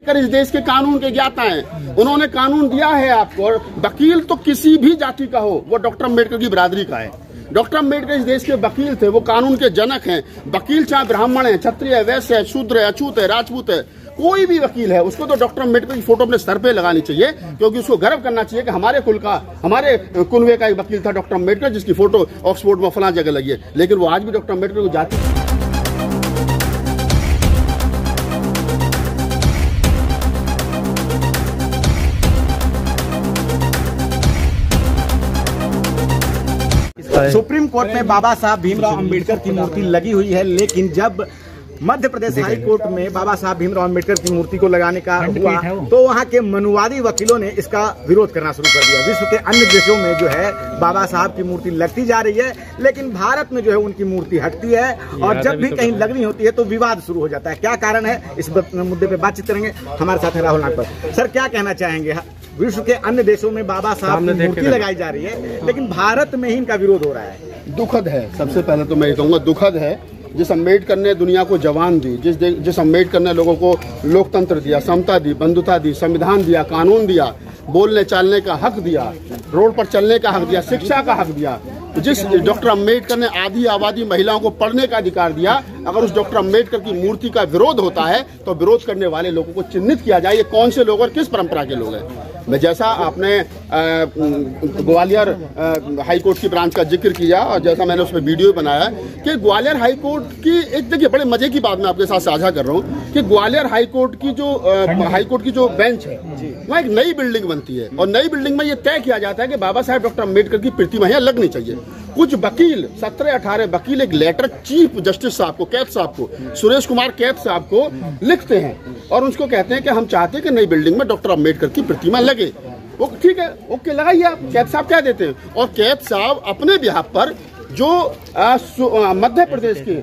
इस देश के कानून के ज्ञाता हैं। उन्होंने कानून दिया है आपको, और वकील तो किसी भी जाति का हो, वो डॉक्टर अम्बेडकर की बिरादरी का है। डॉक्टर अम्बेडकर इस देश के वकील थे, वो कानून के जनक हैं। वकील चाहे ब्राह्मण है, क्षत्रिय है, वैश्य है, शूद्र है, अछूत है, राजपूत है, कोई भी वकील है, उसको तो डॉक्टर अम्बेडकर की फोटो अपने सर पे लगानी चाहिए, क्योंकि उसको गर्व करना चाहिए कि हमारे कुल का, हमारे कुनवे का एक वकील था डॉक्टर अम्बेडकर, जिसकी फोटो ऑक्सफोर्ड में फला जगह लगी है। लेकिन वो आज भी डॉक्टर अम्बेडकर को जाति सुप्रीम कोर्ट में बाबा साहब भीमराव अंबेडकर की मूर्ति लगी हुई है, लेकिन जब मध्य प्रदेश हाई कोर्ट में बाबा साहब भीमराव अंबेडकर की मूर्ति को लगाने का हुआ तो वहां के मनुवादी वकीलों ने इसका विरोध करना शुरू कर दिया। विश्व के अन्य देशों में जो है बाबा साहब की मूर्ति लगती जा रही है, लेकिन भारत में जो है उनकी मूर्ति हटती है, और जब भी कहीं लगनी होती है तो विवाद शुरू हो जाता है। क्या कारण है, इस मुद्दे पर बातचीत करेंगे। हमारे साथ है राहुल नागपर। सर, क्या कहना चाहेंगे? विश्व के अन्य देशों में बाबा साहब की मूर्ति लगाई जा रही है, लेकिन भारत में ही इनका विरोध हो रहा है। दुखद है। सबसे पहले तो मैं ये कहूँगा, दुखद है। जिस अम्बेडकर ने दुनिया को जवान दी, जिस अम्बेडकर ने लोगों को लोकतंत्र दिया, समता दी, बंधुता दी, संविधान दिया, कानून दिया, बोलने चालने का हक दिया, रोड पर चलने का हक दिया, शिक्षा का हक दिया, जिस डॉक्टर अम्बेडकर ने आधी आबादी महिलाओं को पढ़ने का अधिकार दिया, अगर उस डॉक्टर अम्बेडकर की मूर्ति का विरोध होता है तो विरोध करने वाले लोगों को चिन्हित किया जाए, ये कौन से लोग और किस परंपरा के लोग हैं। मैं जैसा आपने ग्वालियर हाईकोर्ट की ब्रांच का जिक्र किया, और जैसा मैंने उसमें वीडियो बनाया कि ग्वालियर हाईकोर्ट की एक, देखिए बड़े मजे की बात मैं आपके साथ साझा कर रहा हूँ कि ग्वालियर हाईकोर्ट की जो बेंच है, वहाँ एक नई बिल्डिंग बनती है, और नई बिल्डिंग में ये तय किया जाता है कि बाबा साहेब डॉक्टर अम्बेडकर की प्रतिमा यहाँ लगनी चाहिए। कुछ वकील, 17-18 वकील एक लेटर चीफ जस्टिस साहब को, कैद साहब को, सुरेश कुमार कैद साहब को लिखते हैं, और उसको कहते हैं कि हम चाहते हैं कि नई बिल्डिंग में डॉक्टर अम्बेडकर की प्रतिमा लगे। वो ठीक है, ओके, लगाइए आप। कैद साहब क्या देते हैं, और कैद साहब अपने बिहाफ पर जो मध्य प्रदेश के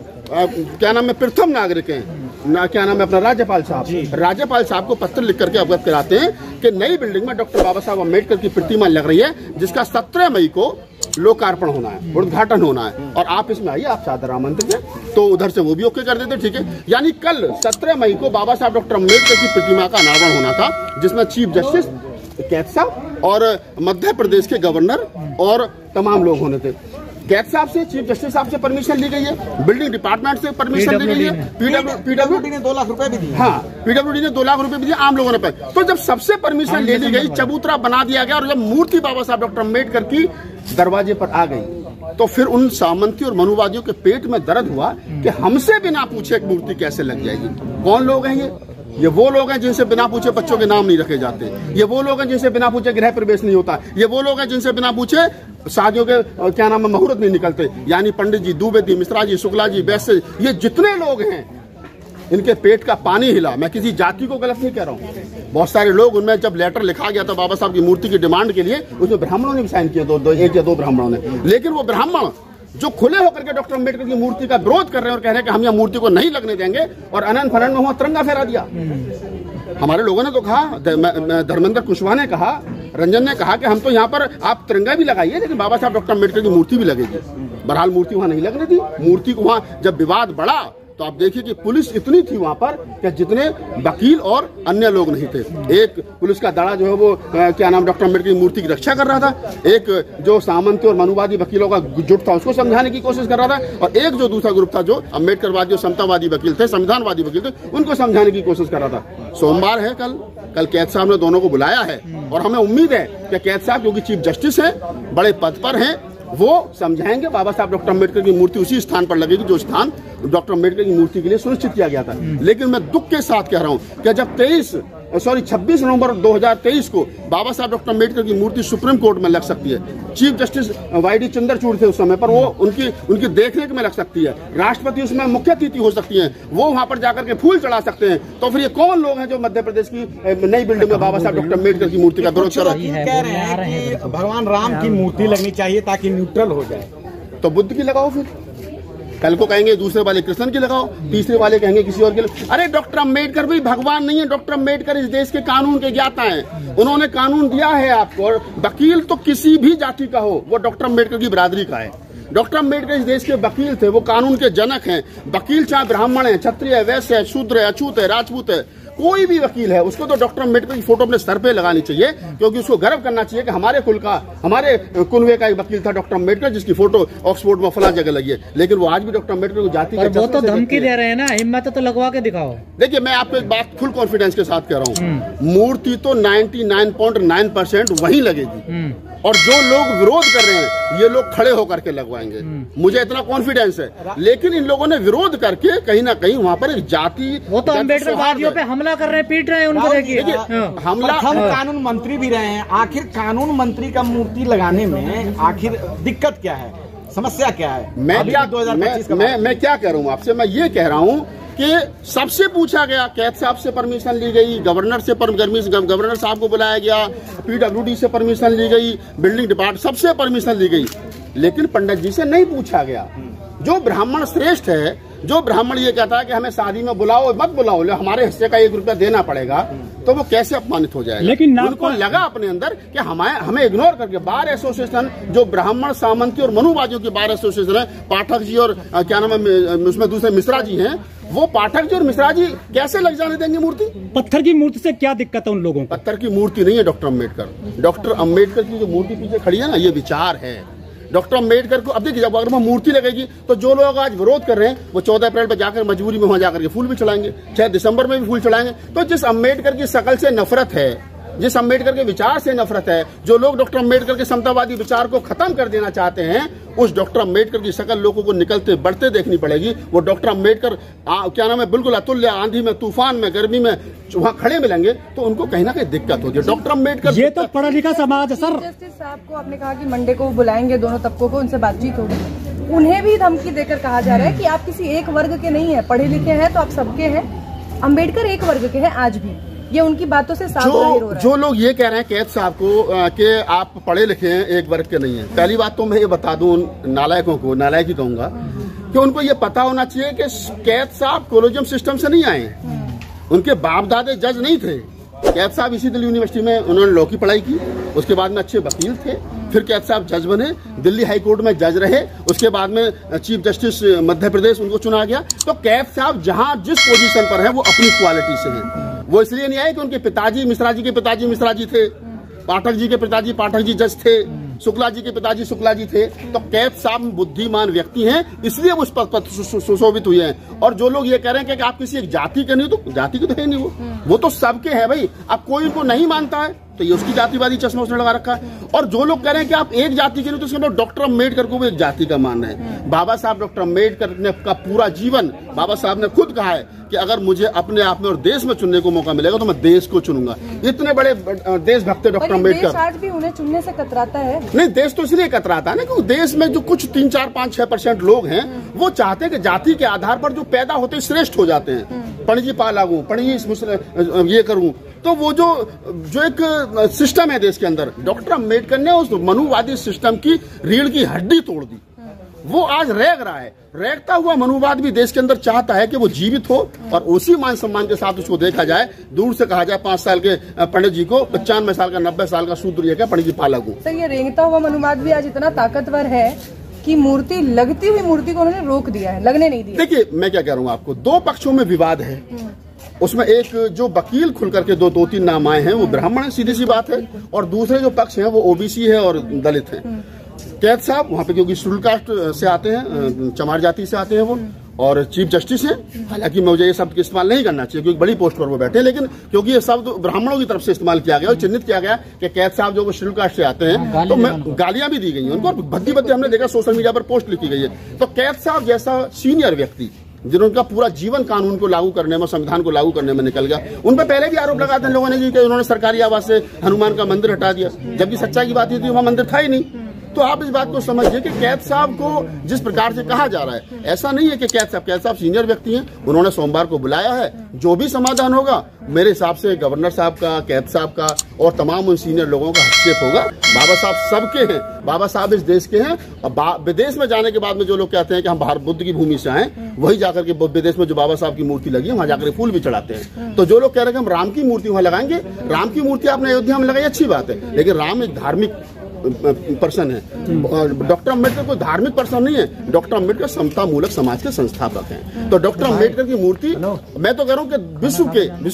क्या नाम है, प्रथम नागरिक हैं, क्या नाम है अपना, राज्यपाल साहब को पत्र लिख करके अवगत कराते हैं कि नई बिल्डिंग में डॉक्टर बाबा साहब अम्बेडकर की प्रतिमा लग रही है, जिसका 17 मई को लोकार्पण होना है, उद्घाटन होना है, और आप इसमें आइए, आप सादर आमंत्रित हैं। तो उधर से वो भी ओके कर देते, ठीक है। यानी कल 17 मई को बाबा साहब डॉक्टर अम्बेडकर की प्रतिमा का अनावरण होना था, जिसमें चीफ जस्टिस कैद साहब और मध्य प्रदेश के गवर्नर और तमाम लोग होने थे। कैद साहब से, चीफ जस्टिस साहब से परमिशन ली गई है, बिल्डिंग डिपार्टमेंट से परमिशन ली गई है, पीडब्ल्यूडी ने 2 लाख रुपए भी दिए। हाँ, पीडब्ल्यूडी ने 2 लाख रुपए भी दिए, आम लोगों ने पे। तो जब सबसे परमिशन ले ली गई, चबूतरा बना दिया गया, और जब मूर्ति बाबा साहब डॉक्टर अम्बेडकर की दरवाजे पर आ गई, तो फिर उन सामंती और मनुवादियों के पेट में दर्द हुआ कि हमसे बिना पूछे एक मूर्ति कैसे लग जाएगी। कौन लोग हैं ये वो लोग हैं जिनसे बिना पूछे बच्चों के नाम नहीं रखे जाते, ये वो लोग हैं जिनसे बिना पूछे गृह प्रवेश नहीं होता, ये वो लोग हैं जिनसे बिना पूछे शादियों के क्या नाम है मुहूर्त नहीं निकलते। यानी पंडित जी, द्विवेदी, मिश्रा जी, शुक्ला जी, वैश्य, ये जितने लोग हैं, इनके पेट का पानी हिला। मैं किसी जाति को गलत नहीं कह रहा हूँ। बहुत सारे लोग, उनमें जब लेटर लिखा गया था बाबा साहब की मूर्ति की डिमांड के लिए, उसमें ब्राह्मणों ने भी साइन किया, 1 या 2 ब्राह्मणों ने। लेकिन वो ब्राह्मण जो खुले होकर के डॉक्टर अम्बेडकर की मूर्ति का विरोध कर रहे हैं और कह रहे हैं कि हम यह मूर्ति को नहीं लगने देंगे, और अनंत फनन में वहां तिरंगा फहरा दिया। हमारे लोगों ने तो कहा, धर्मेंद्र कुशवाहा ने कहा, रंजन ने कहा कि हम तो यहाँ पर आप तिरंगा भी लगाइए, लेकिन बाबा साहब डॉक्टर अम्बेडकर की मूर्ति भी लगेगी। बहरहाल मूर्ति वहां नहीं लगने दी। मूर्ति को वहां जब विवाद बढ़ा तो आप देखिए कि पुलिस इतनी थी वहां पर कि जितने वकील और अन्य लोग नहीं थे। एक पुलिस का दड़ा जो है वो क्या नाम डॉक्टर अम्बेडकर की मूर्ति की रक्षा कर रहा था, एक जो सामंती और मनुवादी वकीलों का जुट था उसको समझाने की कोशिश कर रहा था, और एक जो दूसरा ग्रुप था जो अम्बेडकरवादी और समतावादी वकील थे, संविधानवादी वकील थे, उनको समझाने की कोशिश कर रहा था। सोमवार है कल कैद साहब ने दोनों को बुलाया है, और हमें उम्मीद है कि कैद साहब क्योंकि चीफ जस्टिस हैं, बड़े पद पर हैं, वो समझाएंगे। बाबा साहब डॉक्टर अम्बेडकर की मूर्ति उसी स्थान पर लगेगी जो स्थान डॉक्टर अम्बेडकर की मूर्ति के लिए सुनिश्चित किया गया था। लेकिन मैं दुख के साथ कह रहा हूं कि जब 26 नवंबर 2023 को बाबा साहब डॉक्टर अम्बेडकर की मूर्ति सुप्रीम कोर्ट में लग सकती है, चीफ जस्टिस वाईडी चंद्रचूड़ थे उस समय पर, वो उनकी देखरेख में लग सकती है, राष्ट्रपति उसमें मुख्य अतिथि हो सकती हैं, वो वहां पर जाकर के फूल चढ़ा सकते हैं। तो फिर ये कौन लोग हैं जो मध्य प्रदेश की नई बिल्डिंग में बाबा साहब डॉक्टर अम्बेडकर की मूर्ति का विरोध कर रहे हैं? कह रहे हैं कि भगवान राम की मूर्ति लगनी चाहिए ताकि न्यूट्रल हो जाए। तो बुद्ध की लगाओ, फिर कल को कहेंगे दूसरे वाले कृष्ण की लगाओ, तीसरे वाले कहेंगे किसी और की। अरे डॉक्टर अम्बेडकर भी भगवान नहीं है, डॉक्टर अम्बेडकर इस देश के कानून के ज्ञाता हैं। उन्होंने कानून दिया है आपको, और वकील तो किसी भी जाति का हो, वो डॉक्टर अम्बेडकर की बिरादरी का है। डॉक्टर अम्बेडकर इस देश के वकील थे, वो कानून के जनक हैं। वकील चाहे ब्राह्मण है, क्षत्रिय है, वैश्य है, शूद्र है, अछूत है, राजपूत है, कोई भी वकील है उसको तो डॉक्टर अम्बेडकर की फोटो अपने सर पे लगानी चाहिए, क्योंकि उसको गर्व करना चाहिए कि हमारे कुल का, हमारे कुनवे का एक वकील था डॉक्टर अम्बेडकर, जिसकी फोटो ऑक्सफोर्ड में फला जगह लगी है। लेकिन वो आज भी डॉक्टर अम्बेडकर को जाति वो तो धमकी दे रहे हैं ना, हिम्मत तो लगवा के दिखाओ। देखिए, मैं आपको एक बात फुल कॉन्फिडेंस के साथ कह रहा हूँ, मूर्ति तो 99.9% वहीं लगेगी, और जो लोग विरोध कर रहे हैं ये लोग खड़े होकर के लगवाएंगे, मुझे इतना कॉन्फिडेंस है। लेकिन इन लोगों ने विरोध करके कहीं ना कहीं वहाँ पर एक जाति, वो तो अम्बेडकरवादियों पे हमला कर रहे हैं, पीट रहे हैं उनको। देखिए, हमला, हम कानून मंत्री भी रहे हैं, आखिर कानून मंत्री का मूर्ति लगाने में आखिर दिक्कत क्या है, समस्या क्या है? मैं क्या कह रहा हूँ आपसे, मैं ये कह रहा हूँ कि सबसे पूछा गया, कैद साहब से परमिशन ली गई, गवर्नर साहब को बुलाया गया, PWD से परमिशन ली गई, बिल्डिंग डिपार्टमेंट सबसे परमिशन ली गई, लेकिन पंडित जी से नहीं पूछा गया। जो ब्राह्मण श्रेष्ठ है, जो ब्राह्मण ये कहता है कि हमें शादी में बुलाओ मत बुलाओ, हमारे हिस्से का 1 रुपया देना पड़ेगा, तो वो कैसे अपमानित हो जाएगा? लेकिन उनको लगा अपने अंदर कि हमें इग्नोर करके बार एसोसिएशन, जो ब्राह्मण सामंती और मनुवादियों की बार एसोसिएशन है, पाठक जी और क्या नाम है उसमें दूसरे मिश्रा जी हैं, वो पाठक जी और मिश्रा जी कैसे लग जाने देंगे मूर्ति? पत्थर की मूर्ति से क्या दिक्कत है उन लोगों को? पत्थर की मूर्ति नहीं है डॉक्टर अम्बेडकर। डॉक्टर अम्बेडकर की जो मूर्ति पीछे खड़ी है ना, ये विचार है डॉक्टर अम्बेडकर को। अब देखिए, जब अगर वहाँ मूर्ति लगेगी तो जो लोग आज विरोध कर रहे हैं वो 14 अप्रैल पर जाकर मजबूरी में वहां जाकर के फूल भी चढ़ाएंगे, चाहे दिसंबर में भी फूल चढ़ाएंगे। तो जिस अम्बेडकर की शकल से नफरत है, जिस अम्बेडकर के विचार से नफरत है, जो लोग डॉक्टर अम्बेडकर के समतावादी विचार को खत्म कर देना चाहते हैं, उस डॉक्टर अम्बेडकर की शकल लोगों को निकलते बढ़ते देखनी पड़ेगी। वो डॉक्टर अम्बेडकर क्या नाम है, बिल्कुल अतुल्य, आंधी में, तूफान में, गर्मी में वहाँ खड़े मिलेंगे तो उनको कहीं ना कहीं दिक्कत होगी। डॉक्टर अम्बेडकर, ये तो पढ़ा लिखा समाज है सर। जस्टिस साहब को आपने कहा कि मंडे को बुलाएंगे, दोनों तबकों को, उनसे बातचीत होगी, उन्हें भी धमकी देकर कहा जा रहा है कि आप किसी एक वर्ग के नहीं है, पढ़े लिखे हैं तो आप सबके हैं, अम्बेडकर एक वर्ग के हैं आज भी, ये उनकी बातों से साफ जाहिर हो रहा है। जो लोग ये कह रहे हैं कैद साहब को कि आप पढ़े लिखे हैं, एक वर्ग के नहीं है, पहली बात तो मैं ये बता दूं नालायकों को, नालायक ही कहूंगा, कि उनको ये पता होना चाहिए कि कैद साहब कॉलेजियम सिस्टम से नहीं आए, उनके बाप दादे जज नहीं थे। कैद साहब इसी दिल्ली यूनिवर्सिटी में उन्होंने लॉ की पढ़ाई की, उसके बाद में अच्छे वकील थे, फिर कैद साहब जज बने, दिल्ली हाई कोर्ट में जज रहे, उसके बाद में चीफ जस्टिस मध्य प्रदेश उनको चुना गया। तो कैद साहब जहां जिस पोजीशन पर है वो अपनी क्वालिटी से है। वो इसलिए नहीं आए कि उनके पिताजी मिश्रा जी के पिताजी मिश्रा जी थे, पाठक जी के पिताजी पाठक जी जज थे, शुक्ला जी के पिताजी शुक्ला जी थे। तो कैद साहब बुद्धिमान व्यक्ति हैं, इसलिए वो उस पद पर सुशोभित हुए हैं। और जो लोग ये कह रहे हैं कि आप किसी एक जाति के नहीं, तो जाति के तो है नहीं, वो तो सबके हैं भाई। अब कोई उनको नहीं मानता है तो ये उसकी जातिवादी चश्मा उसने लगा रखा है। और जो लोग कह रहे हैं कि आप एक जाति के नहीं, तो उसके अंदर डॉक्टर अम्बेडकर को भी एक जाति का मानना है। बाबा साहब डॉक्टर अम्बेडकर ने का पूरा जीवन, बाबा साहब ने खुद कहा है कि अगर मुझे अपने आप में और देश में चुनने को मौका मिलेगा तो मैं देश को चुनूंगा। इतने बड़े देशभक्त है डॉक्टर अम्बेडकर। आज भी उन्हें चुनने से कतराता है। नहीं, देश तो इसलिए कतराता है ना क्योंकि देश में जो कुछ 3, 4, 5, 6% लोग हैं वो चाहते हैं कि जाति के आधार पर जो पैदा होते हैं श्रेष्ठ हो जाते हैं। पंडित जी पा लागू, पंडित जी ये करूं, तो वो जो एक सिस्टम है देश के अंदर, डॉक्टर अम्बेडकर ने उस मनुवादी सिस्टम की रीढ़ की हड्डी तोड़ दी। वो आज रेग रहा है। रेगता हुआ मनुवाद भी देश के अंदर चाहता है कि वो जीवित हो और उसी मान सम्मान के साथ उसको देखा जाए। दूर से कहा जाए 5 साल के पंडित जी को 95 साल का 90 साल का शूद्र ये क्या पंडित जी पा लागू। सर, ये रेंगता हुआ मनुवाद भी आज इतना ताकतवर है कि मूर्ति, लगती हुई मूर्ति को उन्होंने रोक दिया है, लगने नहीं दिया। देखिए, मैं क्या कह रहा हूँ आपको, 2 पक्षों में विवाद है। उसमें एक जो वकील खुल करके 2-3 नाम आए हैं वो ब्राह्मण है, सीधी सी बात है, और दूसरे जो पक्ष हैं वो ओबीसी है और दलित हैं। कैद साहब वहाँ पे क्योंकि शेड्यूल कास्ट से आते हैं, चमार जाति से आते हैं वो, और चीफ जस्टिस है। हालांकि मुझे ये शब्द इस्तेमाल नहीं करना चाहिए क्योंकि बड़ी पोस्ट पर वो बैठे, लेकिन क्योंकि ये शब्द ब्राह्मणों की तरफ से इस्तेमाल किया गया और चिन्हित किया गया कि कैद साहब जो वो शेड्यूल कास्ट से आते हैं, तो गालियां भी दी गई हैं उनको, भद्दी हमने देखा सोशल मीडिया पर पोस्ट लिखी गई है। तो कैद साहब जैसा सीनियर व्यक्ति जिनका पूरा जीवन कानून को लागू करने में, संविधान को लागू करने में निकल गया, उन पर पहले भी आरोप लगाते हैं लोगों ने कि उन्होंने सरकारी आवास से हनुमान का मंदिर हटा दिया, जबकि सच्चाई की बात ये थी वहां मंदिर था ही नहीं। तो आप इस बात को समझिए कि कैद साहब को जिस प्रकार से कहा जा रहा है, ऐसा नहीं है कि कैद साहब सीनियर व्यक्ति हैं, उन्होंने सोमवार को बुलाया है। जो भी समाधान होगा मेरे हिसाब से गवर्नर साहब का, कैद साहब का और तमाम उन सीनियर लोगों का हस्तक्षेप होगा। बाबा साहब सबके हैं, बाबा साहब इस देश के हैं। और विदेश में जाने के बाद में जो लोग कहते हैं कि हम भारत बुद्ध की भूमि से आए, वही जाकर के विदेश में जो बाबा साहब की मूर्ति लगी है वहां जाकर फूल भी चढ़ाते हैं। तो जो लोग कह रहे हैं कि हम राम की मूर्ति वहां लगाएंगे, राम की मूर्ति आपने अयोध्या में लगाई, अच्छी बात है, लेकिन राम एक धार्मिक पर्सन है। डॉक्टर अम्बेडकर कोई धार्मिक पर्सन नहीं है, डॉक्टर अम्बेडकर समता मूलक समाज के संस्थापक हैं। तो डॉक्टर अम्बेडकर की मूर्ति, मैं तो कह रहा हूँ कि विश्व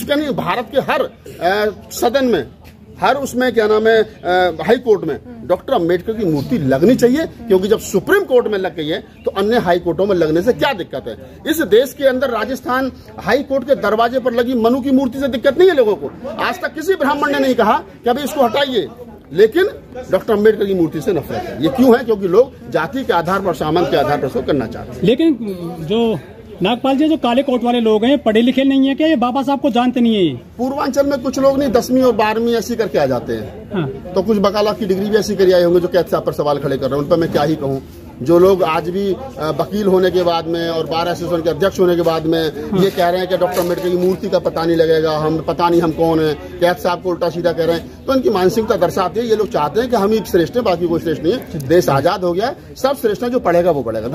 के नहीं, भारत के हर सदन में, हर उसमें क्या नाम है, हाई कोर्ट में डॉक्टर अम्बेडकर की मूर्ति लगनी चाहिए, क्योंकि जब सुप्रीम कोर्ट में लग गई है तो अन्य हाई कोर्टों में लगने से क्या दिक्कत है। इस देश के अंदर राजस्थान हाई कोर्ट के दरवाजे पर लगी मनु की मूर्ति से दिक्कत नहीं है लोगों को। आज तक किसी ब्राह्मण ने नहीं कहा कि अभी इसको हटाइए, लेकिन डॉक्टर अम्बेडकर की मूर्ति से नफरत है। ये क्यों है? क्योंकि लोग जाति के आधार पर, सामंत के आधार पर इसको करना चाहते हैं। लेकिन जो नागपाल जी, जो काले कोट वाले लोग हैं, पढ़े लिखे नहीं है क्या? ये बाबा साहब को जानते नहीं है? पूर्वांचल में कुछ लोग नहीं 10वीं और 12वीं ऐसी करके आ जाते हैं। हाँ। तो कुछ बकाला की डिग्री भी ऐसी करके आए होंगे जो कैद साहब पर सवाल खड़े कर रहे हैं। उन पर मैं क्या ही कहूँ। जो लोग आज भी वकील होने के बाद में और बार एसोसिएशन के अध्यक्ष होने के बाद में ये कह रहे हैं कि डॉक्टर अम्बेडकर की मूर्ति का पता नहीं लगेगा, हम पता नहीं हम कौन है, कैद साहब को उल्टा सीधा कह रहे हैं, तो इनकी मानसिकता दर्शाती है। ये लोग चाहते हैं कि हम ही श्रेष्ठ हैं, बाकी कोई श्रेष्ठ नहीं है। देश आजाद हो गया है, सब श्रेष्ठ है, जो पढ़ेगा वो पढ़ेगा।